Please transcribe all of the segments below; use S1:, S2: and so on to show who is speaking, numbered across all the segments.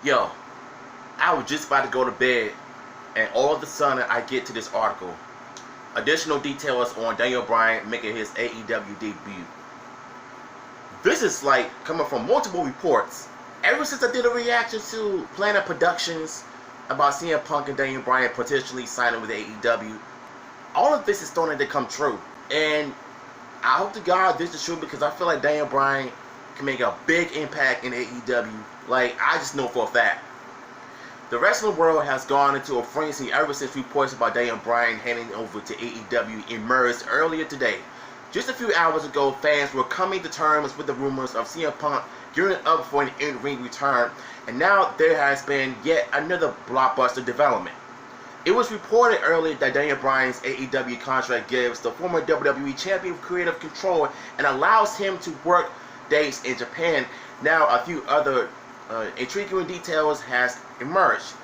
S1: Yo, I was just about to go to bed, and all of a sudden I get to this article. Additional details on Daniel Bryan making his AEW debut. This is like coming from multiple reports. Ever since I did a reaction to Planet Productions about CM Punk and Daniel Bryan potentially signing with AEW, all of this is starting to come true. And I hope to God this is true, because I feel like Daniel Bryan can make a big impact in AEW. Like, I just know for a fact. The wrestling world has gone into a frenzy ever since reports about Daniel Bryan heading over to AEW emerged earlier today. Just a few hours ago, fans were coming to terms with the rumors of CM Punk gearing up for an in-ring return, and now there has been yet another blockbuster development. It was reported earlier that Daniel Bryan's AEW contract gives the former WWE champion creative control and allows him to work dates in Japan. Now, a few other intriguing details has emerged.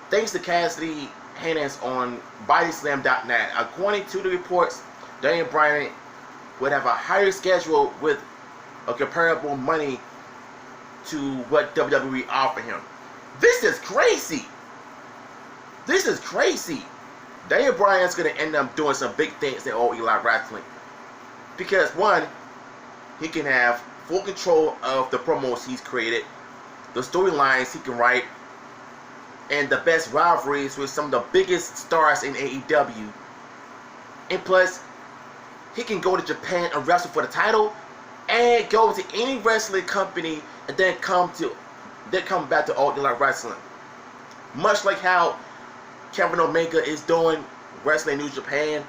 S1: Thanks to Cassidy Hennings on BodySlam.net. According to the reports, Daniel Bryan would have a higher schedule with a comparable money to what WWE offered him. This is crazy. This is crazy. Daniel Bryan's going to end up doing some big things in All Elite Wrestling. Because one, he can have full control of the promos he's created, the storylines he can write, and the best rivalries with some of the biggest stars in AEW. And plus, he can go to Japan and wrestle for the title, and go to any wrestling company, and then come back to All Elite Wrestling. Much like how Kevin Omega is doing, wrestling New Japan,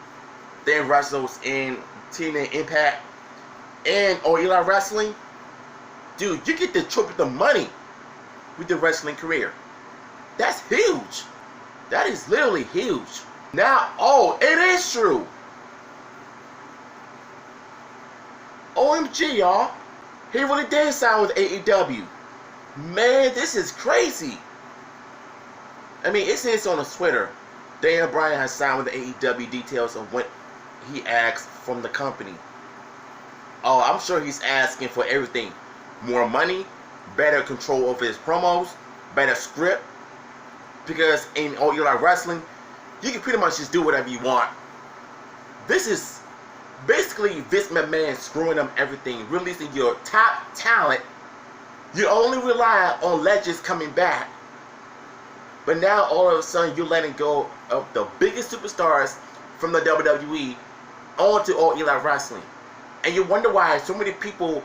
S1: then wrestles in TNA Impact and All Elite Wrestling. Dude, you get the triple the money with the wrestling career. That's huge. That is literally huge. Now, oh, it is true. OMG, y'all. He really did sign with AEW. Man, this is crazy. I mean, it says on Twitter, Daniel Bryan has signed with AEW. Details of what he asked from the company. Oh, I'm sure he's asking for everything. More money, better control over his promos, better script. Because in All Elite Wrestling, you can pretty much just do whatever you want. This is basically Vince McMahon screwing up everything, releasing your top talent. You only rely on legends coming back. But now all of a sudden you're letting go of the biggest superstars from the WWE onto All Elite Wrestling. And you wonder why so many people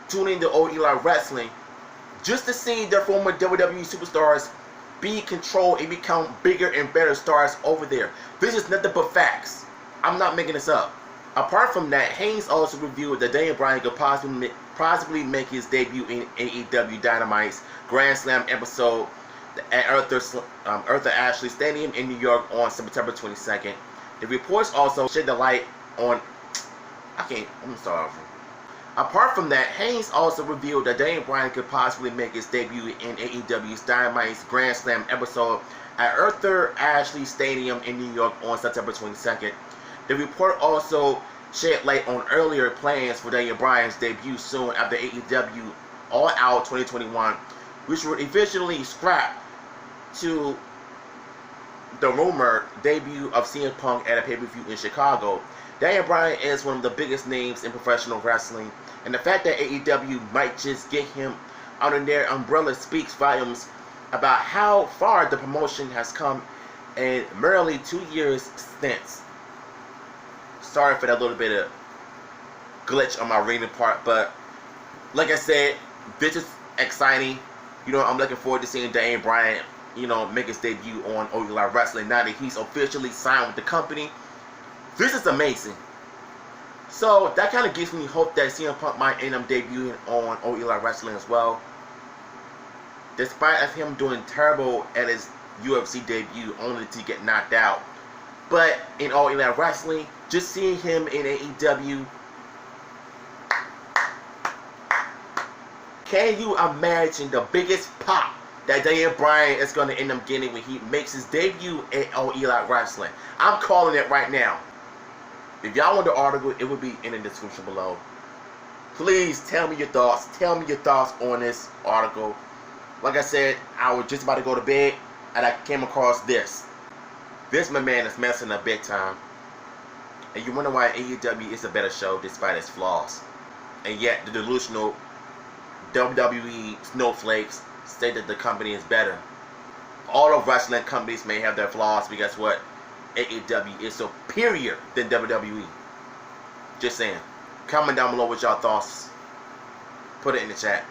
S1: tune into All Elite Wrestling just to see their former WWE superstars be controlled and become bigger and better stars over there. This is nothing but facts. I'm not making this up. Apart from that, Haynes also revealed that Daniel Bryan could possibly make his debut in AEW Dynamite's Grand Slam episode at Arthur Ashley Stadium in New York on September 22nd. The reports also shed the light on... I'm sorry. Apart from that, Haynes also revealed that Daniel Bryan could possibly make his debut in AEW's Dynamite's Grand Slam episode at Arthur Ashley Stadium in New York on September 22nd. The report also shed light on earlier plans for Daniel Bryan's debut soon after AEW All Out 2021, which were eventually scrapped to the rumored debut of CM Punk at a pay-per-view in Chicago. Daniel Bryan is one of the biggest names in professional wrestling, and the fact that AEW might just get him under their umbrella speaks volumes about how far the promotion has come in merely 2 years since. Sorry for that little bit of glitch on my reading part, but like I said, this is exciting. You know, I'm looking forward to seeing Daniel Bryan, you know, make his debut on All Elite Wrestling now that he's officially signed with the company. This is amazing. So that kind of gives me hope that CM Punk might end up debuting on All Elite Wrestling as well. Despite of him doing terrible at his UFC debut only to get knocked out. But in All Elite Wrestling, just seeing him in AEW, can you imagine the biggest pop that Daniel Bryan is going to end up getting when he makes his debut at All Elite Wrestling? I'm calling it right now. If y'all want the article, it will be in the description below. Please tell me your thoughts. Tell me your thoughts on this article. like I said, I was just about to go to bed, and I came across this. This, my man, is messing up big time. And you wonder why AEW is a better show despite its flaws. And yet, the delusional WWE snowflakes say that the company is better. All of wrestling companies may have their flaws, but guess what? AEW is superior than WWE. Just saying. Comment down below with y'all thoughts. Put it in the chat.